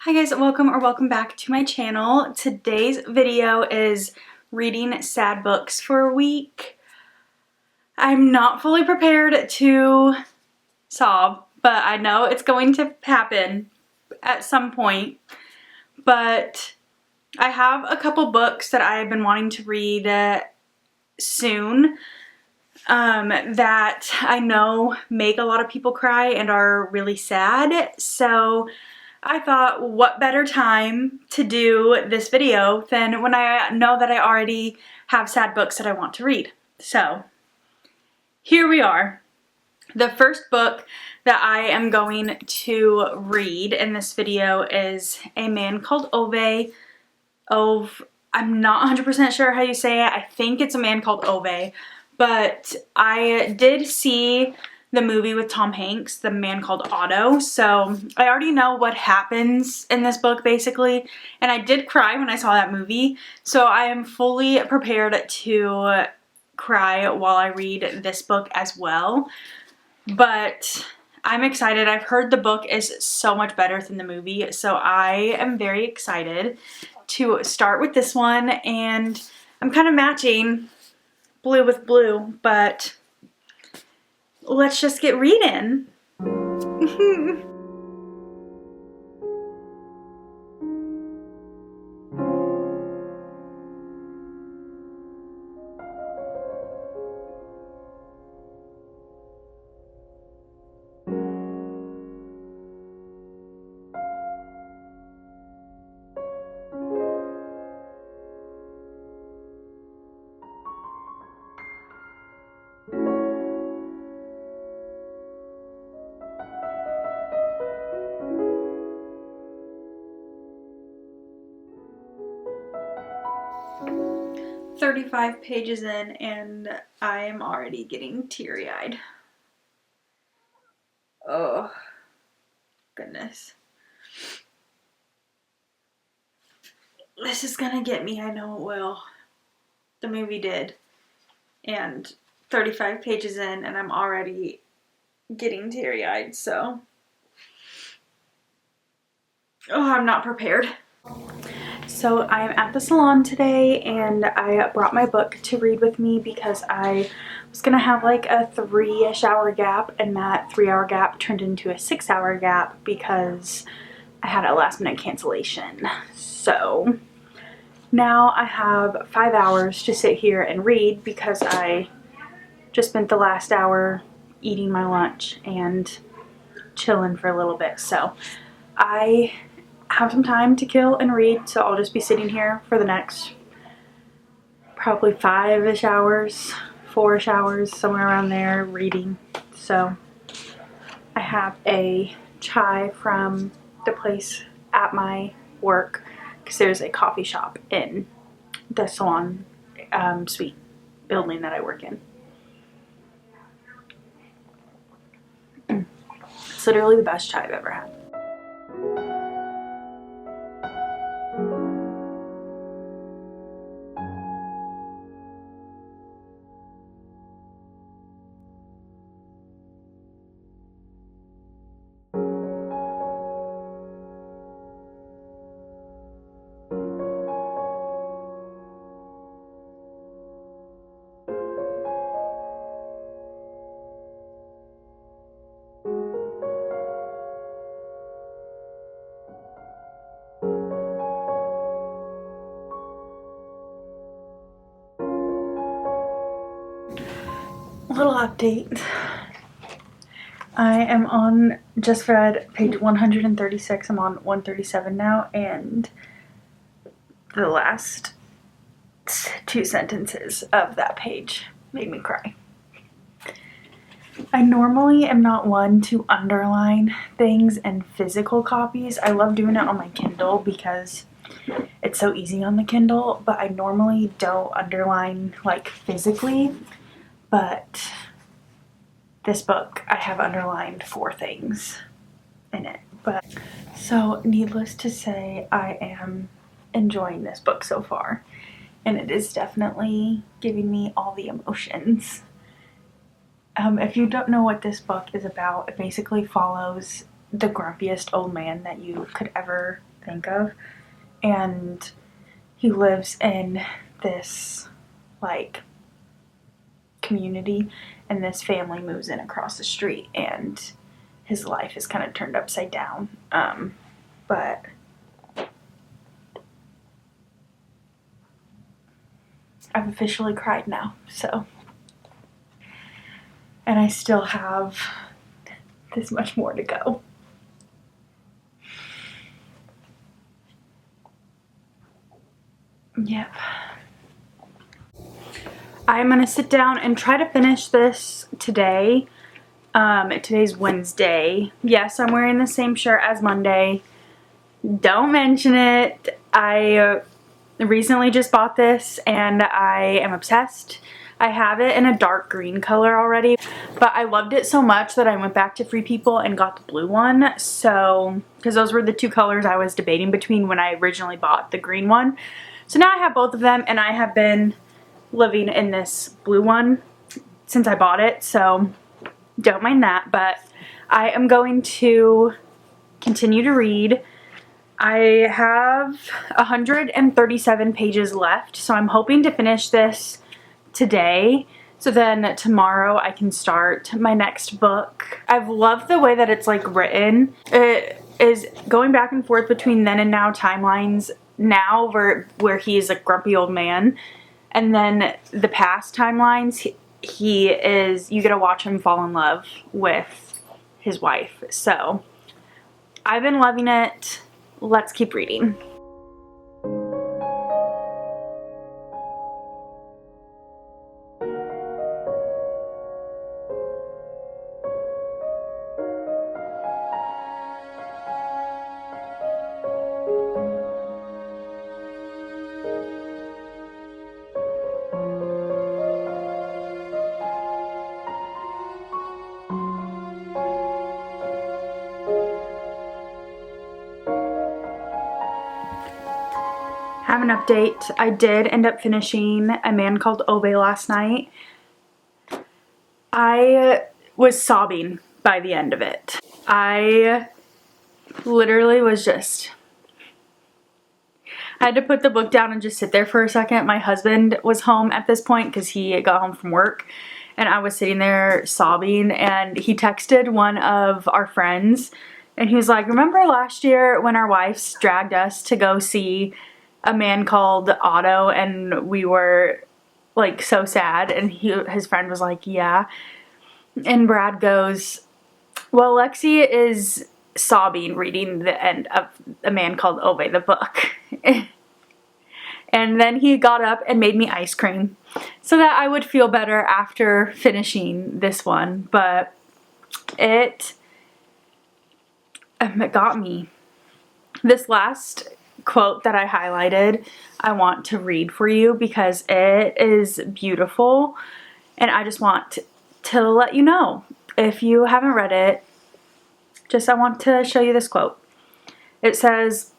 Hi guys, welcome back to my channel. Today's video is reading sad books for a week. I'm not fully prepared to sob, but I know it's going to happen at some point. But I have a couple books that I've been wanting to read soon that I know make a lot of people cry and are really sad. So I thought, what better time to do this video than when I know that I already have sad books that I want to read. So here we are. The first book that I am going to read in this video is A Man Called Ove. I'm not 100% sure how you say it. I think it's A Man Called Ove. But I did see the movie with Tom Hanks, The Man Called Otto, so I already know what happens in this book basically, and I did cry when I saw that movie, so I am fully prepared to cry while I read this book as well. But I'm excited. I've heard the book is so much better than the movie, so I am very excited to start with this one, and I'm kind of matching blue with blue, but let's just get reading. 35 pages in and I am already getting teary-eyed. Oh, goodness. This is gonna get me, I know it will. The movie did. And 35 pages in and I'm already getting teary-eyed, so. Oh, I'm not prepared. So I'm at the salon today and I brought my book to read with me because I was gonna have like a 3-ish hour gap, and that 3-hour gap turned into a 6-hour gap because I had a last minute cancellation. So now I have 5 hours to sit here and read because I just spent the last hour eating my lunch and chilling for a little bit. So I have some time to kill and read, so I'll just be sitting here for the next probably 5-ish hours, 4-ish hours, somewhere around there, reading. So I have a chai from the place at my work because there's a coffee shop in the salon suite building that I work in. It's literally the best chai I've ever had. Little update. I am on, just read page 136. I'm on 137 now, and the last 2 sentences of that page made me cry. I normally am not one to underline things in physical copies. I love doing it on my Kindle because it's so easy on the Kindle, but I normally don't underline like physically. But this book, I have underlined 4 things in it. But so needless to say, I am enjoying this book so far, and it is definitely giving me all the emotions. If you don't know what this book is about, it basically follows the grumpiest old man that you could ever think of. And he lives in this like community, and this family moves in across the street, and his life is kind of turned upside down. But I've officially cried now, so. And I still have this much more to go. Yep. I'm gonna sit down and try to finish this today. Today's Wednesday. Yes, I'm wearing the same shirt as Monday. Don't mention it. I recently just bought this and I am obsessed. I have it in a dark green color already, but I loved it so much that I went back to Free People and got the blue one. So, because those were the two colors I was debating between when I originally bought the green one. So now I have both of them, and I have been living in this blue one since I bought it, so don't mind that. But I am going to continue to read. I have 137 pages left, so I'm hoping to finish this today, so then tomorrow I can start my next book. I've loved the way that it's like written. It is going back and forth between then and now timelines. Now where he is a grumpy old man, and then the past timelines, he is, you get to watch him fall in love with his wife. So I've been loving it. Let's keep reading. Have an update. I did end up finishing A Man Called Ove last night. I was sobbing by the end of it. I literally was just, I had to put the book down and just sit there for a second. My husband was home at this point because he got home from work, and I was sitting there sobbing, and he texted one of our friends, and he was like, remember last year when our wives dragged us to go see A Man Called Otto, and we were like so sad? And his friend was like, yeah. And Brad goes, well, Lexi is sobbing reading the end of A Man Called Ove, the book. And then he got up and made me ice cream so that I would feel better after finishing this one. But it got me. This last quote that I highlighted, I want to read for you because it is beautiful, and I just want to let you know. If you haven't read it, I want to show you this quote. It says,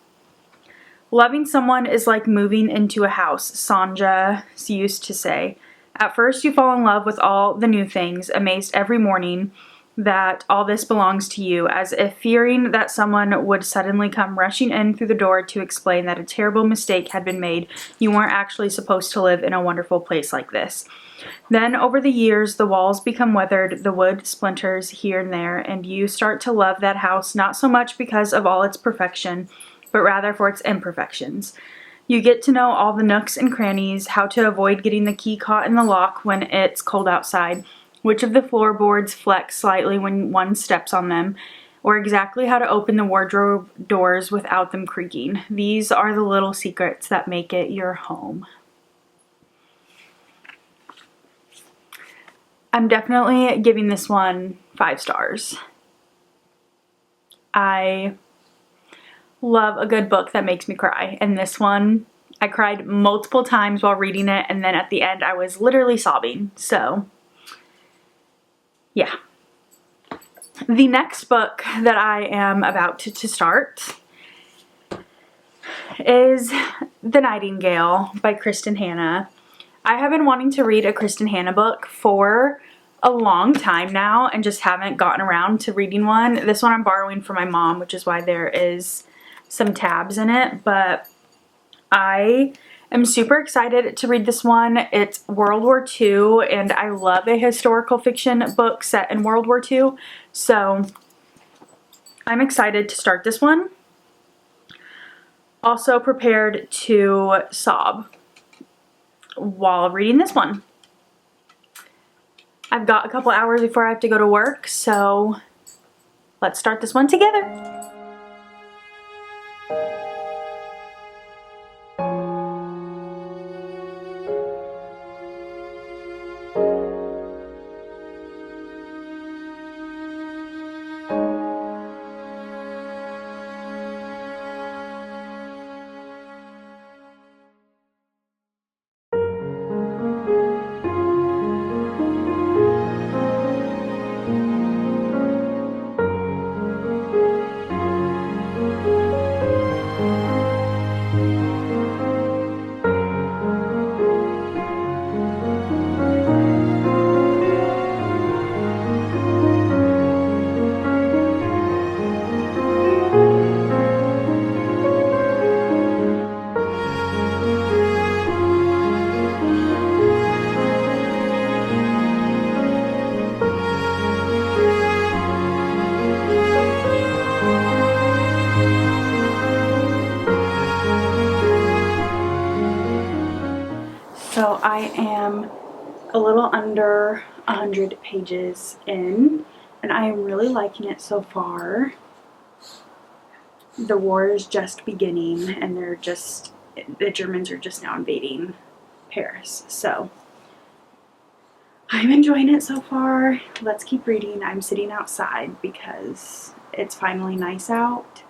loving someone is like moving into a house, Sanja used to say. At first you fall in love with all the new things, amazed every morning that all this belongs to you, as if fearing that someone would suddenly come rushing in through the door to explain that a terrible mistake had been made. You weren't actually supposed to live in a wonderful place like this. Then over the years, the walls become weathered, the wood splinters here and there, and you start to love that house not so much because of all its perfection, but rather for its imperfections. You get to know all the nooks and crannies, how to avoid getting the key caught in the lock when it's cold outside, which of the floorboards flex slightly when one steps on them, or exactly how to open the wardrobe doors without them creaking. These are the little secrets that make it your home. I'm definitely giving this one 5 stars. I love a good book that makes me cry, and this one, I cried multiple times while reading it, and then at the end I was literally sobbing. So yeah. The next book that I am about to start is The Nightingale by Kristen Hanna. I have been wanting to read a Kristen Hanna book for a long time now and just haven't gotten around to reading one. This one I'm borrowing from my mom, which is why there is some tabs in it, but I am super excited to read this one. It's World War II, and I love a historical fiction book set in World War II, so I'm excited to start this one. Also prepared to sob while reading this one. I've got a couple hours before I have to go to work, so let's start this one together. So I am a little under 100 pages in, and I am really liking it so far. The war is just beginning, and the Germans are just now invading Paris. So I'm enjoying it so far. Let's keep reading. I'm sitting outside because it's finally nice out,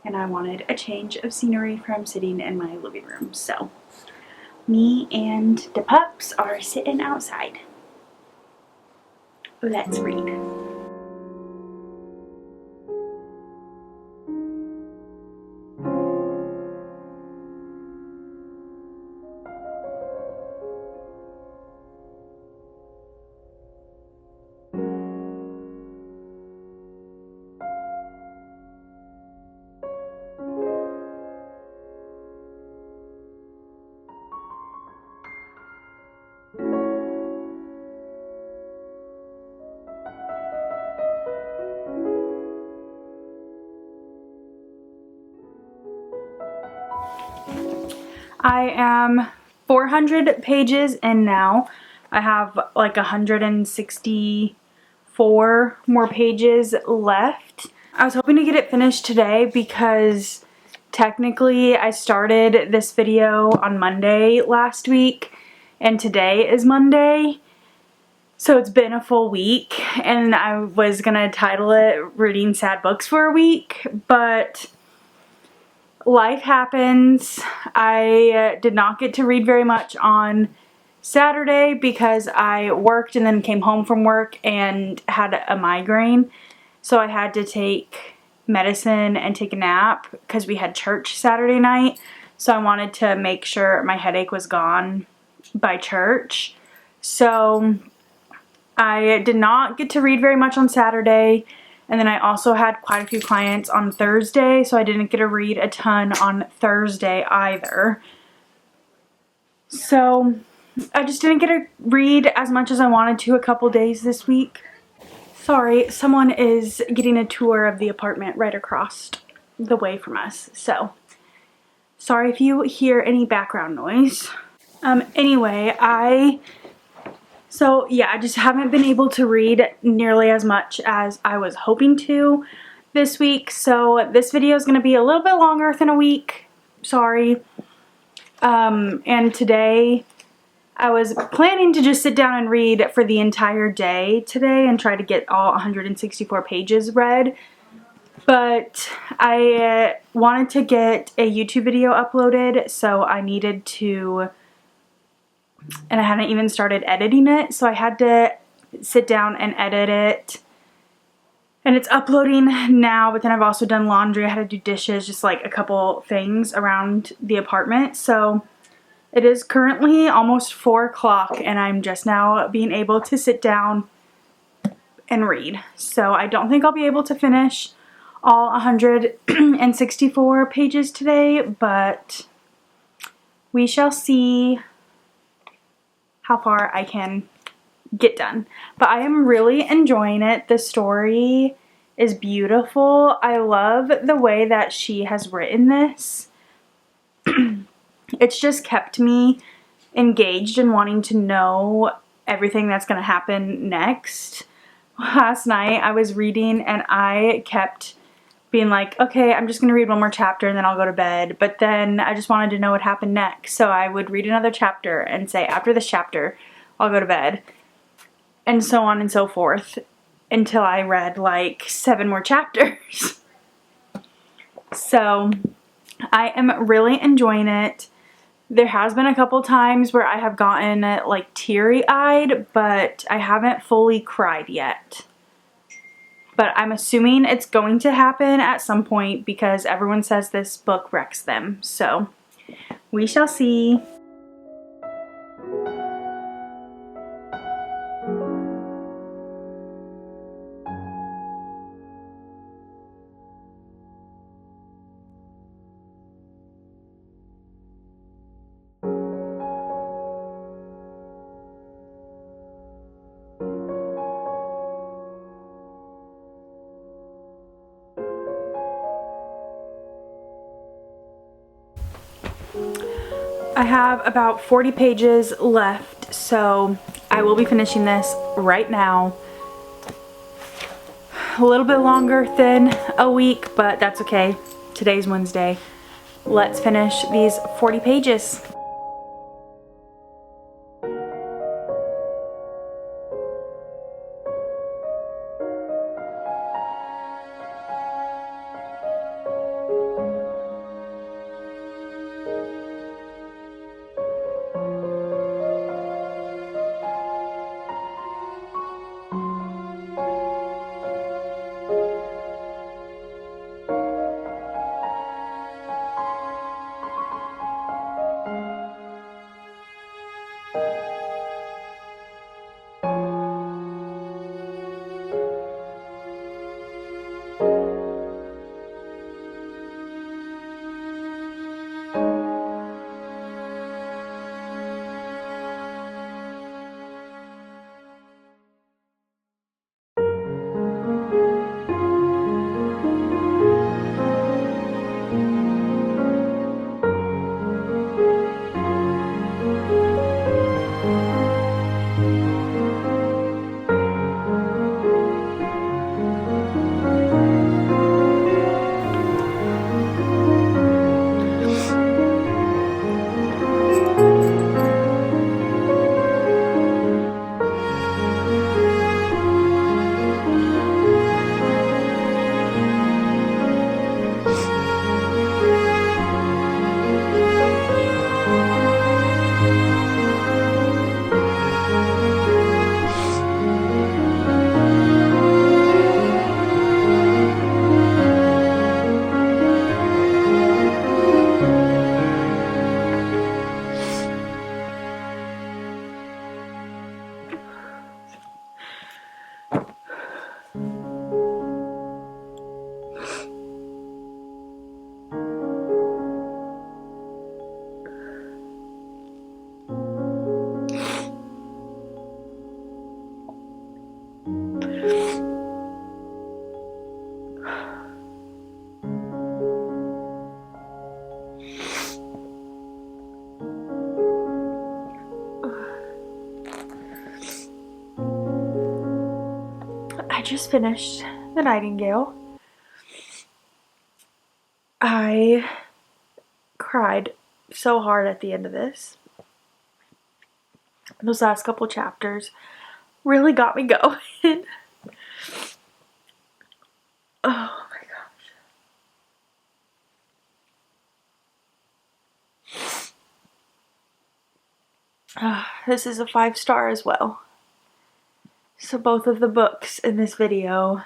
and I wanted a change of scenery from sitting in my living room. So me and the pups are sitting outside. Let's read. I am 400 pages in now. I have like 164 more pages left. I was hoping to get it finished today because technically I started this video on Monday last week and today is Monday. So it's been a full week, and I was gonna title it Reading Sad Books for a Week, but life happens. I did not get to read very much on Saturday because I worked and then came home from work and had a migraine. So I had to take medicine and take a nap because we had church Saturday night. So I wanted to make sure my headache was gone by church. So I did not get to read very much on Saturday. And then I also had quite a few clients on Thursday, so I didn't get to read a ton on Thursday either. So I just didn't get to read as much as I wanted to a couple days this week. Sorry, someone is getting a tour of the apartment right across the way from us. So sorry if you hear any background noise. Anyway, I just haven't been able to read nearly as much as I was hoping to this week. So this video is going to be a little bit longer than a week. Sorry. And today I was planning to just sit down and read for the entire day today and try to get all 164 pages read. But I wanted to get a YouTube video uploaded, so I needed to, and I hadn't even started editing it, so I had to sit down and edit it. And it's uploading now, but then I've also done laundry. I had to do dishes, just like a couple things around the apartment. So It is currently almost 4 o'clock and I'm just now being able to sit down and read. So I don't think I'll be able to finish all 164 pages today, but we shall see how far I can get done. But I am really enjoying it. The story is beautiful. I love the way that she has written this. It's just kept me engaged and wanting to know everything that's going to happen next. Last night I was reading and I kept being like, okay, I'm just going to read one more chapter and then I'll go to bed. But then I just wanted to know what happened next. So I would read another chapter and say, after this chapter, I'll go to bed. And so on and so forth until I read like 7 more chapters. So I am really enjoying it. There has been a couple times where I have gotten like teary-eyed, but I haven't fully cried yet. But I'm assuming it's going to happen at some point because everyone says this book wrecks them. So we shall see. I have about 40 pages left, so I will be finishing this right now. A little bit longer than a week, but that's okay. Today's Wednesday. Let's finish these 40 pages. I just finished The Nightingale. I cried so hard at the end of this. Those last couple chapters really got me going. Oh my gosh. This is a 5-star as well. So both of the books in this video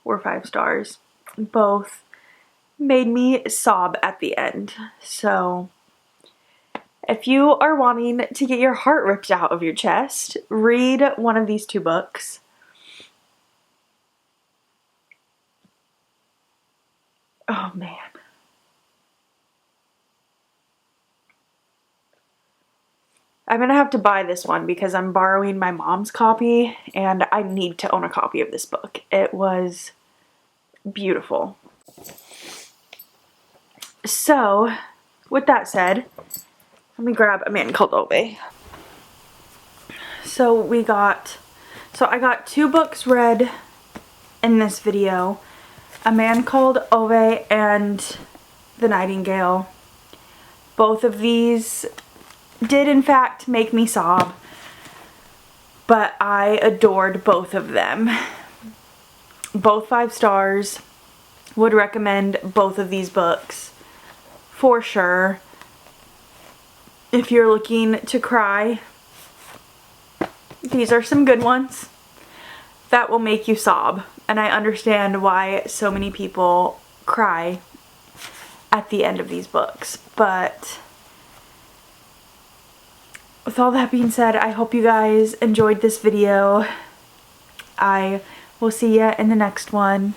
were 5 stars. Both made me sob at the end. So If you are wanting to get your heart ripped out of your chest, read one of these two books. Oh man. I'm gonna have to buy this one because I'm borrowing my mom's copy and I need to own a copy of this book. It was beautiful. So, with that said, let me grab A Man Called Ove. So I got two books read in this video. A Man Called Ove and The Nightingale. Both of these did in fact make me sob, but I adored both of them. Both 5 stars. Would recommend both of these books for sure. If you're looking to cry, these are some good ones that will make you sob. And I understand why so many people cry at the end of these books. But with all that being said, I hope you guys enjoyed this video. I will see ya in the next one.